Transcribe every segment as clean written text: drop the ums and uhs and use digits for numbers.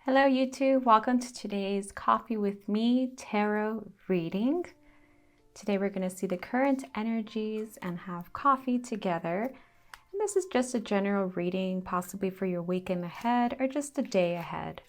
Hello YouTube, welcome to today's Coffee with Me tarot reading. Today we're going to see the current energies and have coffee together. And this is just a general reading, possibly for your weekend ahead or just a day ahead.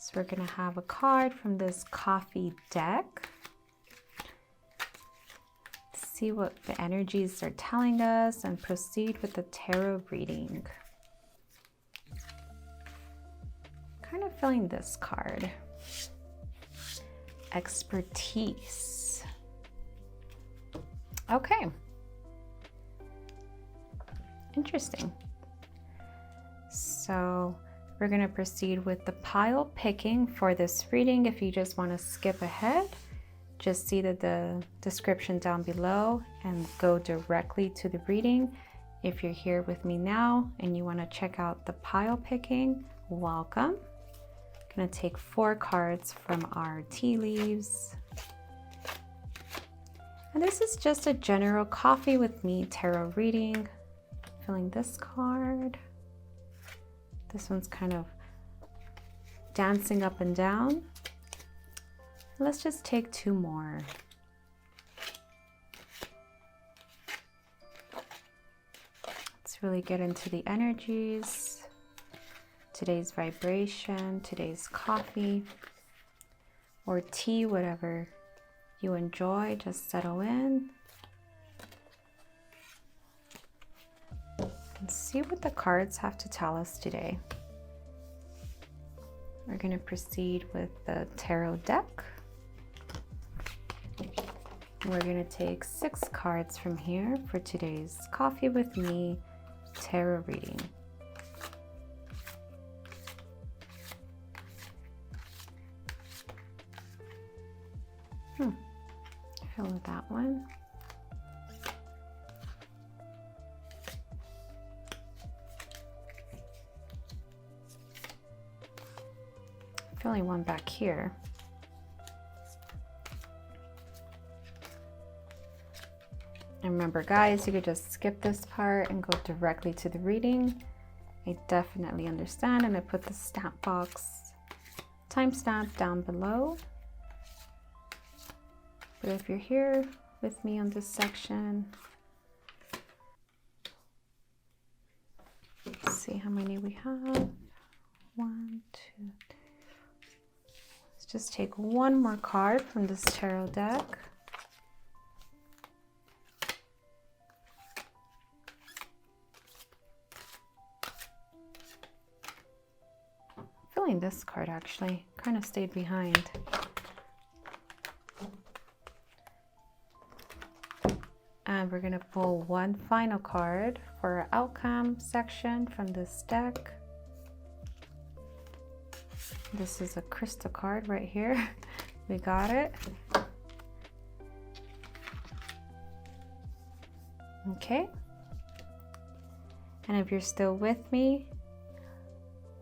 So we're going to have a card from this coffee deck. See what the energies are telling us and proceed with the tarot reading. Kind of feeling this card. Expertise. Okay. Interesting. So we're going to proceed with the pile picking for this reading. If you just want to skip ahead, just see the description down below and go directly to the reading. If you're here with me now and you want to check out the pile picking, welcome. Going to take 4 cards from our tea leaves. And this is just a general Coffee with Me tarot reading. Feeling this card. This one's kind of dancing up and down. Let's just take 2 more. Let's really get into the energies. Today's vibration, today's coffee or tea, whatever you enjoy, just settle in and see what the cards have to tell us today. We're going to proceed with the tarot deck. We're going to take 6 cards from here for today's Coffee with Me tarot reading. Feel that one. Feeling one back here. And remember guys, you could just skip this part and go directly to the reading. I definitely understand, and I put the stamp box timestamp down below. But if you're here with me on this section, let's see how many we have. 1, 2, 3. Let's just take 1 more card from this tarot deck. Feeling this card actually kind of stayed behind. And we're going to pull 1 final card for our outcome section from this deck. This is a crystal card right here. We got it. Okay. And if you're still with me,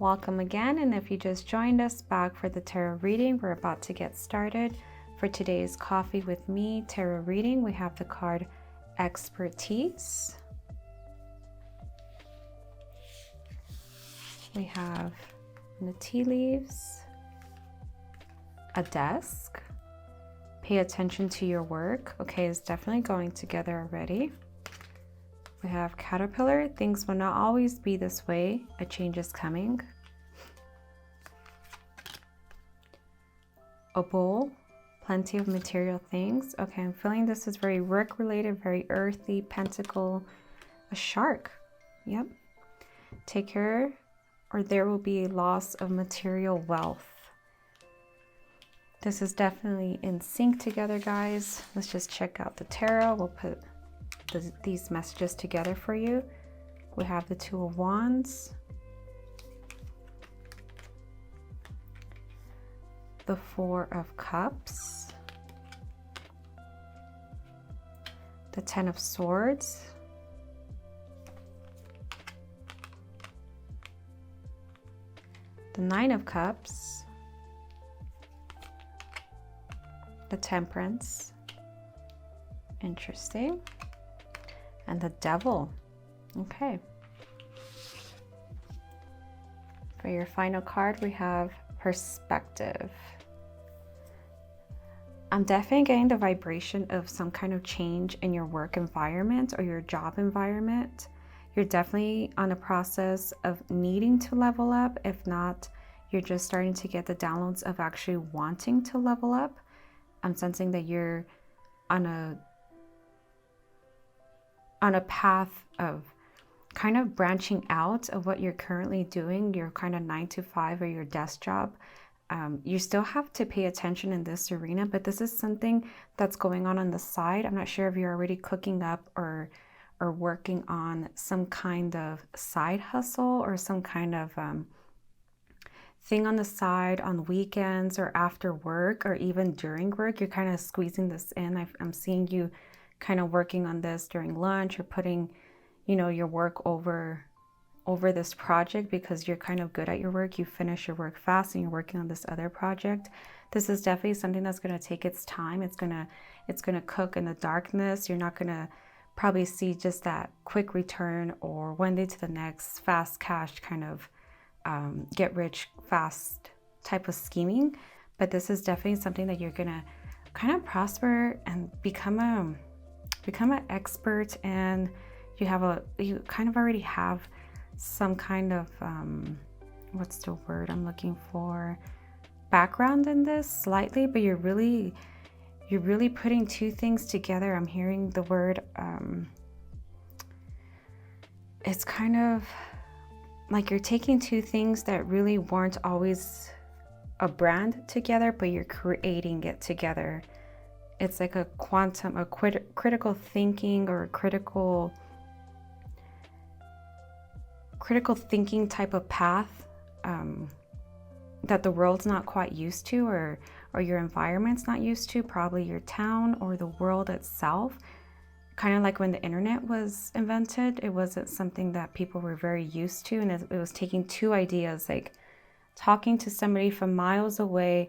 welcome again. And if you just joined us back for the tarot reading, we're about to get started. For today's Coffee with Me tarot reading, we have the card Expertise. We have the tea leaves, a desk, pay attention to your work. Okay, it's definitely going together already. We have caterpillar, things will not always be this way, a change is coming. A bowl, plenty of material things. Okay, I'm feeling this is very work related, very earthy. Pentacle, a shark. Yep. Take care or there will be a loss of material wealth. This is definitely in sync together, guys. Let's just check out the tarot. We'll put these messages together for you. We have the 2 of Wands, the 4 of Cups, the 10 of Swords, the 9 of Cups, the Temperance, interesting, and the Devil. Okay. For your final card, we have perspective. I'm definitely getting the vibration of some kind of change in your work environment or your job environment. You're definitely on a process of needing to level up. If not, you're just starting to get the downloads of actually wanting to level up. I'm sensing that you're on a path of kind of branching out of what you're currently doing, your kind of 9 to 5 or your desk job. You still have to pay attention in this arena, but this is something that's going on the side. I'm not sure if you're already cooking up or working on some kind of side hustle or some kind of thing on the side on weekends or after work or even during work. You're kind of squeezing this in. I'm seeing you kind of working on this during lunch or putting, your work over this project because you're kind of good at your work. You finish your work fast and you're working on this other project. This is definitely something that's going to take its time. It's going to cook in the darkness. You're not going to probably see just that quick return or one day to the next fast cash kind of get rich fast type of scheming. But this is definitely something that you're going to kind of prosper and become an expert, and you kind of already have some kind of what's the word I'm looking for, background in this slightly, but you're really putting two things together. I'm hearing the word it's kind of like you're taking two things that really weren't always a brand together, but you're creating it together. It's like a critical thinking or a critical thinking type of path that the world's not quite used to, or your environment's not used to, probably your town or the world itself. Kind of like when the internet was invented, it wasn't something that people were very used to, and it was taking two ideas, like talking to somebody from miles away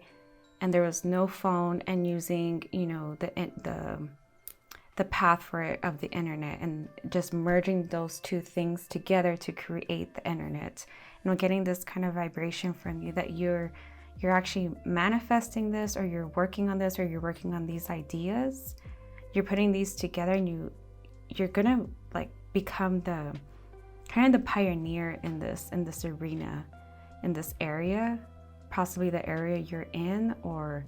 and there was no phone, and using the path for it of the internet, and just merging those two things together to create the internet. And we're getting this kind of vibration from you that you're actually manifesting this, or you're working on this, or you're working on these ideas. You're putting these together, and you're gonna like become the kind of the pioneer in this arena, in this area, possibly the area you're in, or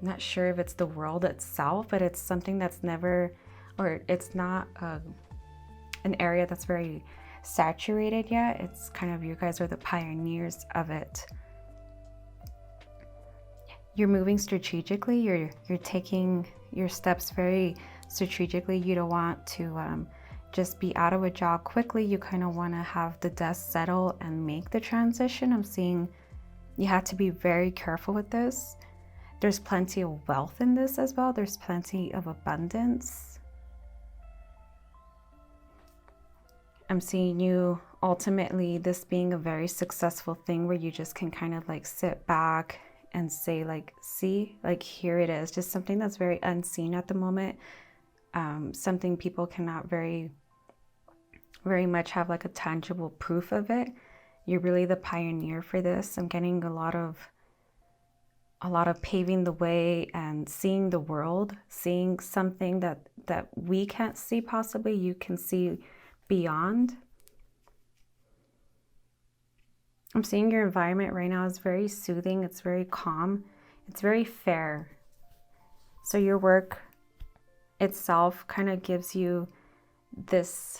I'm not sure if it's the world itself, but it's something that's never, or it's not an area that's very saturated yet. It's kind of, you guys are the pioneers of it. You're moving strategically. You're taking your steps very strategically. You don't want to just be out of a job quickly. You kind of want to have the dust settle and make the transition. I'm seeing you have to be very careful with this. There's plenty of wealth in this as well. There's plenty of abundance. I'm seeing you ultimately this being a very successful thing where you just can kind of like sit back and say like, see, like here it is. Just something that's very unseen at the moment. Something people cannot very much have like a tangible proof of it. You're really the pioneer for this. I'm getting a lot of paving the way and seeing the world, seeing something that we can't see, possibly you can see beyond. I'm seeing your environment right now is very soothing. It's very calm. It's very fair. So your work itself kind of gives you this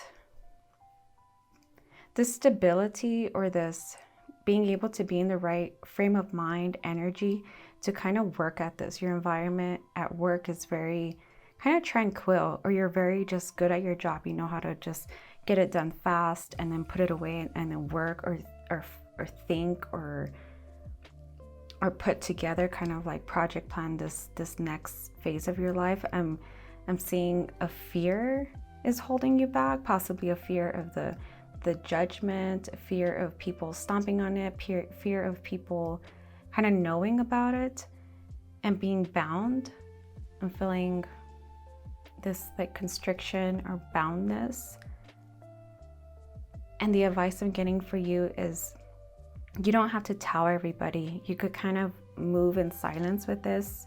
stability, or this being able to be in the right frame of mind, energy to kind of work at this. Your environment at work is very kind of tranquil, or you're very just good at your job. You know how to just get it done fast and then put it away and then work or think or put together, kind of like project plan this next phase of your life. I'm seeing a fear is holding you back, possibly a fear of the judgment, fear of people stomping on it, fear of people kind of knowing about it and being bound. I'm feeling this like constriction or boundness. And the advice I'm getting for you is You don't have to tell everybody. You could kind of move in silence with this,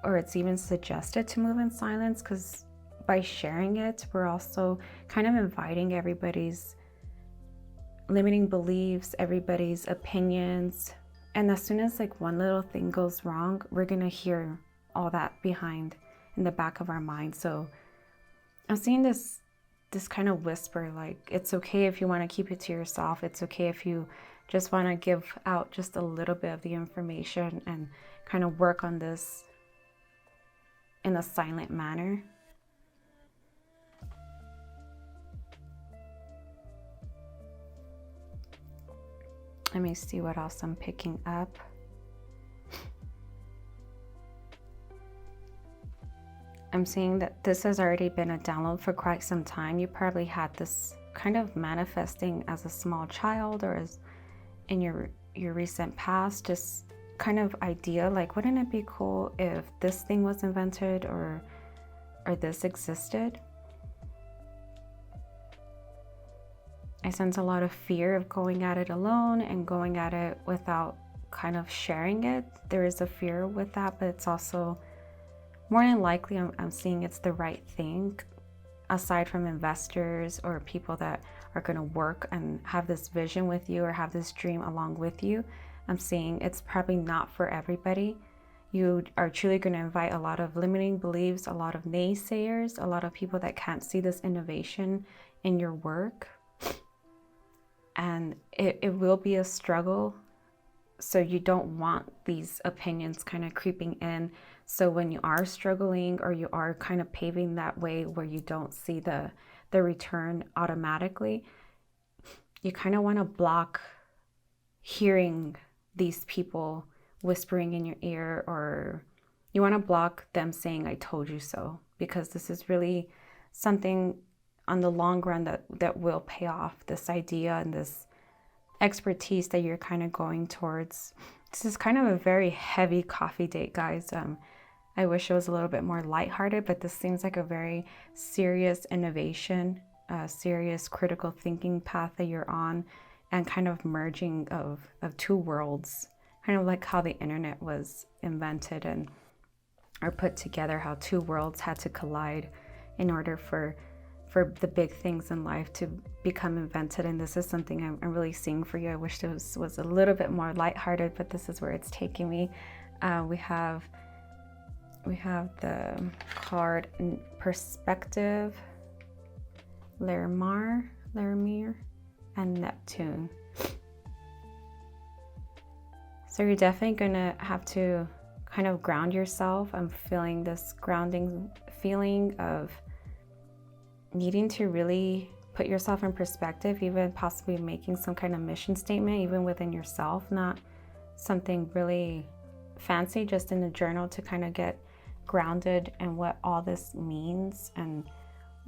or it's even suggested to move in silence, because by sharing it, we're also kind of inviting everybody's limiting beliefs, everybody's opinions. And as soon as like one little thing goes wrong, we're gonna hear all that behind in the back of our mind. So I'm seeing this kind of whisper, like, it's okay if you want to keep it to yourself. It's okay if you just want to give out just a little bit of the information and kind of work on this in a silent manner. Let me see what else I'm picking up. I'm seeing that this has already been a download for quite some time. You probably had this kind of manifesting as a small child, or as in your recent past, just kind of idea, like, wouldn't it be cool if this thing was invented, or this existed? I sense a lot of fear of going at it alone and going at it without kind of sharing it. There is a fear with that, but it's also more than likely I'm seeing it's the right thing. Aside from investors or people that are going to work and have this vision with you or have this dream along with you, I'm seeing it's probably not for everybody. You are truly going to invite a lot of limiting beliefs, a lot of naysayers, a lot of people that can't see this innovation in your work. And it will be a struggle. So you don't want these opinions kind of creeping in. So when you are struggling, or you are kind of paving that way where you don't see the return automatically, you kind of want to block hearing these people whispering in your ear, or you want to block them saying, I told you so, because this is really something on the long run that will pay off. This idea and this expertise that you're kind of going towards. This is kind of a very heavy coffee date, guys. I wish it was a little bit more lighthearted, but this seems like a very serious innovation, a serious critical thinking path that you're on, and kind of merging of two worlds, kind of like how the internet was invented and or put together, how two worlds had to collide in order for the big things in life to become invented. And this is something I'm really seeing for you. I wish this was a little bit more lighthearted, but this is where it's taking me. We have the card Perspective, Laramir, and Neptune. So you're definitely gonna have to kind of ground yourself. I'm feeling this grounding feeling of needing to really put yourself in perspective, even possibly making some kind of mission statement, even within yourself, not something really fancy, just in a journal, to kind of get grounded in what all this means and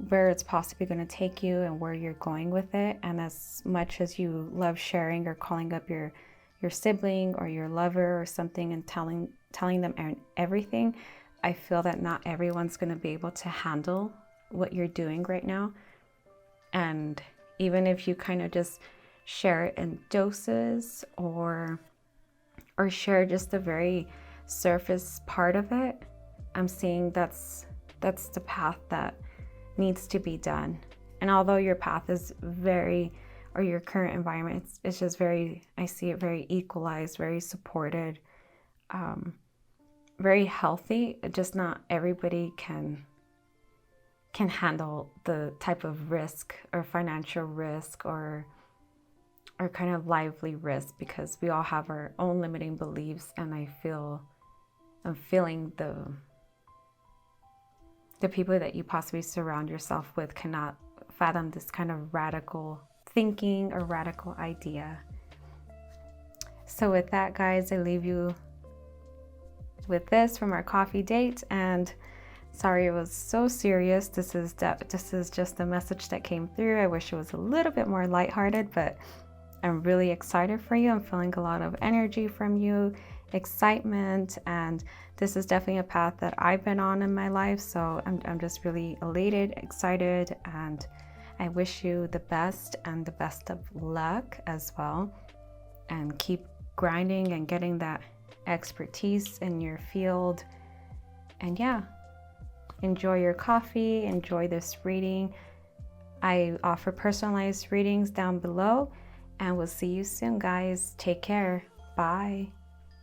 where it's possibly going to take you and where you're going with it. And as much as you love sharing or calling up your sibling or your lover or something and telling them everything, I feel that not everyone's going to be able to handle what you're doing right now. And even if you kind of just share it in doses, or share just the very surface part of it, I'm seeing that's the path that needs to be done. And although your path is or your current environment, it's just very, I see it very equalized, very supported, very healthy. Just not everybody can handle the type of risk or financial risk or kind of lively risk, because we all have our own limiting beliefs. And I'm feeling the people that you possibly surround yourself with cannot fathom this kind of radical thinking or radical idea. So with that, guys, I leave you with this from our coffee date. And sorry it was so serious. This is just the message that came through. I wish it was a little bit more lighthearted, but I'm really excited for you. I'm feeling a lot of energy from you, excitement, and this is definitely a path that I've been on in my life. So I'm just really elated, excited, and I wish you the best and the best of luck as well. and keep grinding and getting that expertise in your field. And yeah, enjoy your coffee, enjoy this reading. I offer personalized readings down below, and we'll see you soon, guys. Take care. Bye.